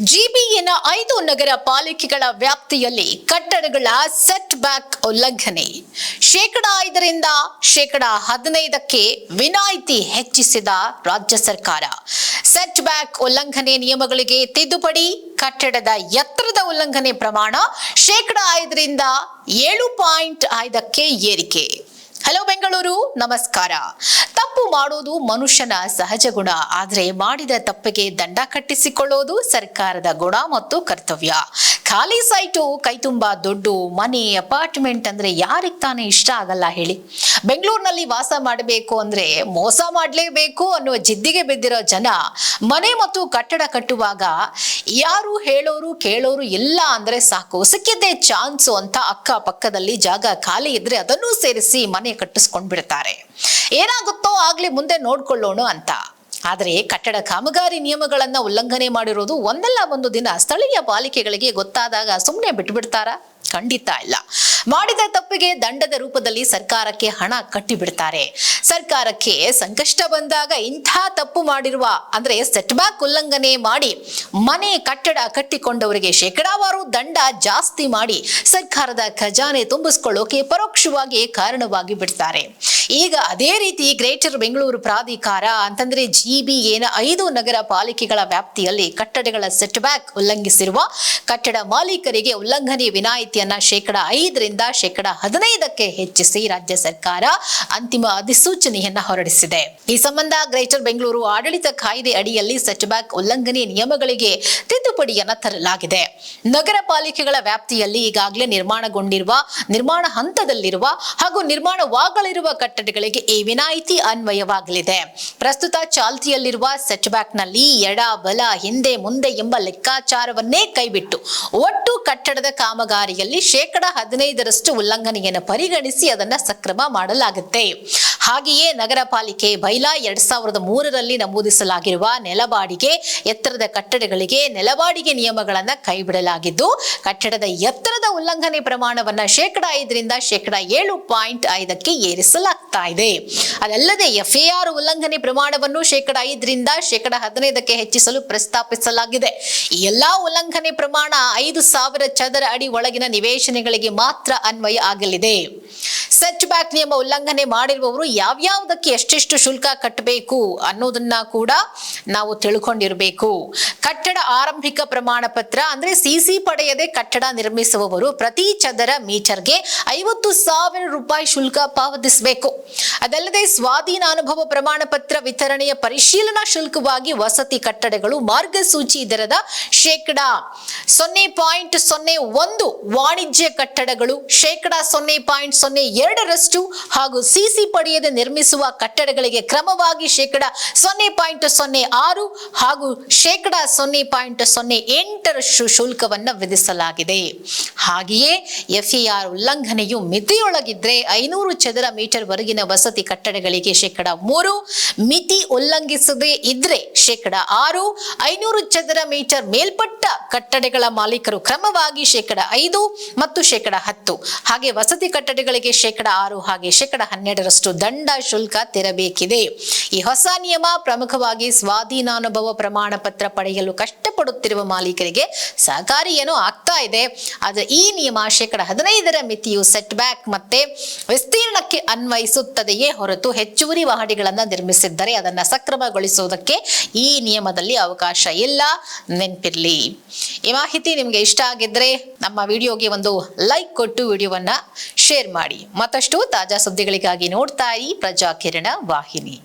ಜಿಬಿಎನ 5 ನಗರ ಪಾಲಿಕೆಗಳ ವ್ಯಾಪ್ತಿಯಲ್ಲಿ ಕಟ್ಟಡಗಳ set back ಉಲ್ಲಂಘನೆ ಶೇಕಡ 5 ಶೇಕಡ 15ಕ್ಕೆ ವಿನಾಯಿತಿ ಹೆಚ್ಚಿಸಿದ ರಾಜ್ಯ ಸರ್ಕಾರ. ಸೆಟ್ ಬ್ಯಾಕ್ ಉಲ್ಲಂಘನೆ ನಿಯಮಗಳಿಗೆ ತಿದ್ದುಪಡಿ, ಕಟ್ಟಡದ ಎತ್ತರದ ಉಲ್ಲಂಘನೆ ಪ್ರಮಾಣ ಶೇಕಡ 5ರಿಂದ 7.5ಕ್ಕೆ ಏರಿಕೆ. ಹಲೋ ಬೆಂಗಳೂರು, ನಮಸ್ಕಾರ. ತಪ್ಪು ಮಾಡೋದು ಮನುಷ್ಯನ ಸಹಜ ಗುಣ, ಆದರೆ ಮಾಡಿದ ತಪ್ಪಿಗೆ ದಂಡ ಕಟ್ಟಿಸಿಕೊಳ್ಳೋದು ಸರ್ಕಾರದ ಗುಣ ಮತ್ತು ಕರ್ತವ್ಯ. ಖಾಲಿ ಸೈಟು, ಕೈತುಂಬಾ ದುಡ್ಡು, ಮನೆ, ಅಪಾರ್ಟ್ಮೆಂಟ್ ಅಂದ್ರೆ ಯಾರಿಗೆ ತಾನೇ ಇಷ್ಟ ಆಗಲ್ಲ ಹೇಳಿ? ಬೆಂಗಳೂರಿನಲ್ಲಿ ವಾಸ ಮಾಡಬೇಕು ಅಂದ್ರೆ ಮೋಸ ಮಾಡಲೇಬೇಕು ಅನ್ನುವ ಜಿದ್ದಿಗೆ ಬಿದ್ದಿರೋ ಜನ ಮನೆ ಮತ್ತು ಕಟ್ಟಡ ಕಟ್ಟುವಾಗ ಯಾರು ಹೇಳೋರು ಕೇಳೋರು ಇಲ್ಲ ಅಂದ್ರೆ ಸಾಕು, ಸಿಕ್ಕಿದ್ದೇ ಚಾನ್ಸು ಅಂತ ಅಕ್ಕ ಪಕ್ಕದಲ್ಲಿ ಜಾಗ ಖಾಲಿ ಇದ್ರೆ ಅದನ್ನೂ ಸೇರಿಸಿ ಮನೆ ಕಟ್ಟಿಸ್ಕೊಂಡ್ ಬಿಡ್ತಾರೆ. ಏನಾಗುತ್ತೋ ಆಗ್ಲಿ, ಮುಂದೆ ನೋಡ್ಕೊಳ್ಳೋಣ ಅಂತ. ಆದರೆ ಕಟ್ಟಡ ಕಾಮಗಾರಿ ನಿಯಮಗಳನ್ನ ಉಲ್ಲಂಘನೆ ಮಾಡಿರೋದು ಒಂದಲ್ಲ ಒಂದು ದಿನ ಸ್ಥಳೀಯ ಪಾಲಿಕೆಗಳಿಗೆ ಗೊತ್ತಾದಾಗ ಸುಮ್ಮನೆ ಬಿಟ್ಬಿಡ್ತಾರಾ? ಖಂಡಿತ ಇಲ್ಲ. ಮಾಡಿದ ತಪ್ಪಿಗೆ ದಂಡದ ರೂಪದಲ್ಲಿ ಸರ್ಕಾರಕ್ಕೆ ಹಣ ಕಟ್ಟಿಬಿಡ್ತಾರೆ. ಸರ್ಕಾರಕ್ಕೆ ಸಂಕಷ್ಟ ಬಂದಾಗ ಇಂಥ ತಪ್ಪು ಮಾಡಿರುವ ಅಂದ್ರೆ ಸೆಟ್ ಬ್ಯಾಕ್ ಉಲ್ಲಂಘನೆ ಮಾಡಿ ಮನೆ ಕಟ್ಟಡ ಕಟ್ಟಿಕೊಂಡವರಿಗೆ ಶೇಕಡಾವಾರು ದಂಡ ಜಾಸ್ತಿ ಮಾಡಿ ಸರ್ಕಾರದ ಖಜಾನೆ ತುಂಬಿಸ್ಕೊಳ್ಳೋಕೆ ಪರೋಕ್ಷವಾಗಿ ಕಾರಣವಾಗಿ ಬಿಡ್ತಾರೆ. ಈಗ ಅದೇ ರೀತಿ ಗ್ರೇಟರ್ ಬೆಂಗಳೂರು ಪ್ರಾಧಿಕಾರ ಅಂತಂದ್ರೆ ಜಿಬಿಎನ 5 ನಗರ ಪಾಲಿಕೆಗಳ ವ್ಯಾಪ್ತಿಯಲ್ಲಿ ಕಟ್ಟಡಗಳ ಸೆಟ್ ಬ್ಯಾಕ್ ಉಲ್ಲಂಘಿಸಿರುವ ಕಟ್ಟಡ ಮಾಲೀಕರಿಗೆ ಉಲ್ಲಂಘನೆ ವಿನಾಯಿತಿಯನ್ನ ಶೇಕಡ 5ರಿಂದ ಶೇಕಡ 15ಕ್ಕೆ ಹೆಚ್ಚಿಸಿ ರಾಜ್ಯ ಸರ್ಕಾರ ಅಂತಿಮ ಅಧಿಸೂಚನೆಯನ್ನ ಹೊರಡಿಸಿದೆ. ಈ ಸಂಬಂಧ ಗ್ರೇಟರ್ ಬೆಂಗಳೂರು ಆಡಳಿತ ಕಾಯ್ದೆ ಅಡಿಯಲ್ಲಿ ಸೆಟ್ ಬ್ಯಾಕ್ ಉಲ್ಲಂಘನೆ ನಿಯಮಗಳಿಗೆ ತಿದ್ದುಪಡಿಯನ್ನ ತರಲಾಗಿದೆ. ನಗರ ಪಾಲಿಕೆಗಳ ವ್ಯಾಪ್ತಿಯಲ್ಲಿ ಈಗಾಗಲೇ ನಿರ್ಮಾಣಗೊಂಡಿರುವ, ನಿರ್ಮಾಣ ಹಂತದಲ್ಲಿರುವ ಹಾಗೂ ನಿರ್ಮಾಣವಾಗಲಿರುವ ಕಟ್ಟಡಗಳಿಗೆ ಈ ವಿನಾಯಿತಿ ಅನ್ವಯವಾಗಲಿದೆ. ಪ್ರಸ್ತುತ ಚಾಲ್ತಿಯಲ್ಲಿರುವ ಸೆಟ್ ಬ್ಯಾಕ್ ನಲ್ಲಿ ಎಡ, ಬಲ, ಹಿಂದೆ, ಮುಂದೆ ಎಂಬ ಲೆಕ್ಕಾಚಾರವನ್ನೇ ಕೈಬಿಟ್ಟು ಒಟ್ಟು ಕಟ್ಟಡದ ಕಾಮಗಾರಿಯಲ್ಲಿ ಶೇಕಡ 15ರಷ್ಟು ಉಲ್ಲಂಘನೆಯನ್ನು ಪರಿಗಣಿಸಿ ಅದನ್ನ ಸಕ್ರಮ ಮಾಡಲಾಗುತ್ತೆ. ಹಾಗೆಯೇ ನಗರ ಪಾಲಿಕೆ ಬೈಲಾ 2003ರಲ್ಲಿ ನಮೂದಿಸಲಾಗಿರುವ ನೆಲಬಾಡಿಗೆ ಎತ್ತರದ ಕಟ್ಟಡಗಳಿಗೆ ನೆಲಬಾಡಿಗೆ ನಿಯಮಗಳನ್ನ ಕೈಬಿಡಲಾಗಿದ್ದು, ಕಟ್ಟಡದ ಎತ್ತರದ ಉಲ್ಲಂಘನೆ ಪ್ರಮಾಣವನ್ನ ಶೇಕಡ 5ರಿಂದ ಶೇಕಡ 7.5ಕ್ಕೆ ಏರಿಸಲಾಗ್ತಾ ಇದೆ. ಅದಲ್ಲದೆ ಎಫ್ಎಆರ್ ಉಲ್ಲಂಘನೆ ಪ್ರಮಾಣವನ್ನು ಶೇಕಡ 5ರಿಂದ ಶೇಕಡ 15ಕ್ಕೆ ಹೆಚ್ಚಿಸಲು ಪ್ರಸ್ತಾಪಿಸಲಾಗಿದೆ. ಈ ಎಲ್ಲಾ ಉಲ್ಲಂಘನೆ ಪ್ರಮಾಣ 5,000 ಚದರ ಅಡಿ ಒಳಗಿನ ನಿವೇಶನಗಳಿಗೆ ಮಾತ್ರ ಅನ್ವಯ ಆಗಲಿದೆ. ಸೆಟ್ ಬ್ಯಾಕ್ ನಿಯಮ ಉಲ್ಲಂಘನೆ ಮಾಡಿರುವವರು ಯಾವ್ಯಾವುದಕ್ಕೆ ಎಷ್ಟೆಷ್ಟು ಶುಲ್ಕ ಕಟ್ಟಬೇಕು ಅನ್ನೋದನ್ನ ಕೂಡ ನಾವು ತಿಳ್ಕೊಂಡಿರಬೇಕು. ಕಟ್ಟಡ ಆರಂಭಿಕ ಪ್ರಮಾಣ ಪತ್ರ ಅಂದ್ರೆ ಸಿಸಿ ಪಡೆಯದೆ ಕಟ್ಟಡ ನಿರ್ಮಿಸುವವರು ಪ್ರತಿ ಚದರ ಮೀಟರ್ಗೆ 50,000 ರೂಪಾಯಿ ಶುಲ್ಕ ಪಾವತಿಸಬೇಕು. ಅದಲ್ಲದೆ ಸ್ವಾಧೀನಾನುಭವ ಪ್ರಮಾಣ ಪತ್ರ ವಿತರಣೆಯ ಪರಿಶೀಲನಾ ಶುಲ್ಕವಾಗಿ ವಸತಿ ಕಟ್ಟಡಗಳು ಮಾರ್ಗಸೂಚಿ ದರದ ಶೇಕಡ 0.01, ವಾಣಿಜ್ಯ ಕಟ್ಟಡಗಳು ಶೇಕಡ 0.02ರಷ್ಟು ಹಾಗೂ ಸಿಸಿ ಪಡೆಯದೆ ನಿರ್ಮಿಸುವ ಕಟ್ಟಡಗಳಿಗೆ ಕ್ರಮವಾಗಿ ಶೇಕಡ 0.06 ಹಾಗೂ ಶೇಕಡ 0.08ರಷ್ಟು ಶುಲ್ಕವನ್ನು ವಿಧಿಸಲಾಗಿದೆ. ಹಾಗೆಯೇ ಎಫ್ಎಆರ್ ಉಲ್ಲಂಘನೆಯು ಮಿತಿಯೊಳಗಿದ್ರೆ 500 ಚದರ ಮೀಟರ್ ವರೆಗಿನ ವಸತಿ ಕಟ್ಟಡಗಳಿಗೆ ಶೇಕಡ 3, ಮಿತಿ ಉಲ್ಲಂಘಿಸದೇ ಇದ್ರೆ ಶೇಕಡ 6, 500 ಚದರ ಮೀಟರ್ ಮೇಲ್ಪಟ್ಟ ಕಟ್ಟಡಗಳ ಮಾಲೀಕರು ಕ್ರಮವಾಗಿ ಶೇಕಡ 5 ಮತ್ತು ಶೇಕಡ 10, ಹಾಗೆ ವಸತಿ ಕಟ್ಟಡಗಳಿಗೆ ಶೇಕಡ 6 ಹಾಗೆ ಶೇಕಡ 12ರಷ್ಟು ದಂಡ ಶುಲ್ಕ ತೆರಬೇಕಿದೆ. ಈ ಹೊಸ ನಿಯಮ ಪ್ರಮುಖವಾಗಿ ಸ್ವಾಧೀನಾನುಭವ ಪ್ರಮಾಣ ಪತ್ರ ಪಡೆಯಲು ಕಷ್ಟಪಡುತ್ತಿರುವ ಮಾಲೀಕರಿಗೆ ಸಹಕಾರಿ ಏನೋ ಆಗ್ತಾ ಇದೆ. ಆದ್ರೆ ಈ ನಿಯಮ ಶೇಕಡ 15ರ ಮಿತಿಯು ಸೆಟ್ ಬ್ಯಾಕ್ ಮತ್ತೆ ವಿಸ್ತೀರ್ಣಕ್ಕೆ ಅನ್ವಯಿಸುತ್ತದೆಯೇ ಹೊರತು ಹೆಚ್ಚುವರಿ ಮಹಡಿಗಳನ್ನ ನಿರ್ಮಿಸಿದ್ದರೆ ಅದನ್ನ ಸಕ್ರಮಗೊಳಿಸುವುದಕ್ಕೆ ಈ ನಿಯಮದಲ್ಲಿ ಅವಕಾಶ ಇಲ್ಲ, ನೆನಪಿರ್ಲಿ. ಈ ಮಾಹಿತಿ ನಿಮ್ಗೆ ಇಷ್ಟ ಆಗಿದ್ರೆ ನಮ್ಮ ವಿಡಿಯೋಗೆ ಒಂದು ಲೈಕ್ ಕೊಟ್ಟು ವಿಡಿಯೋವನ್ನ ಶೇರ್ ಮಾಡಿ. ಮತ್ತಷ್ಟು ತಾಜಾ ಸುದ್ದಿಗಳಿಗಾಗಿ ನೋಡ್ತಾ ಇರಿ ಪ್ರಜಾಕಿರಣ ವಾಹಿನಿ.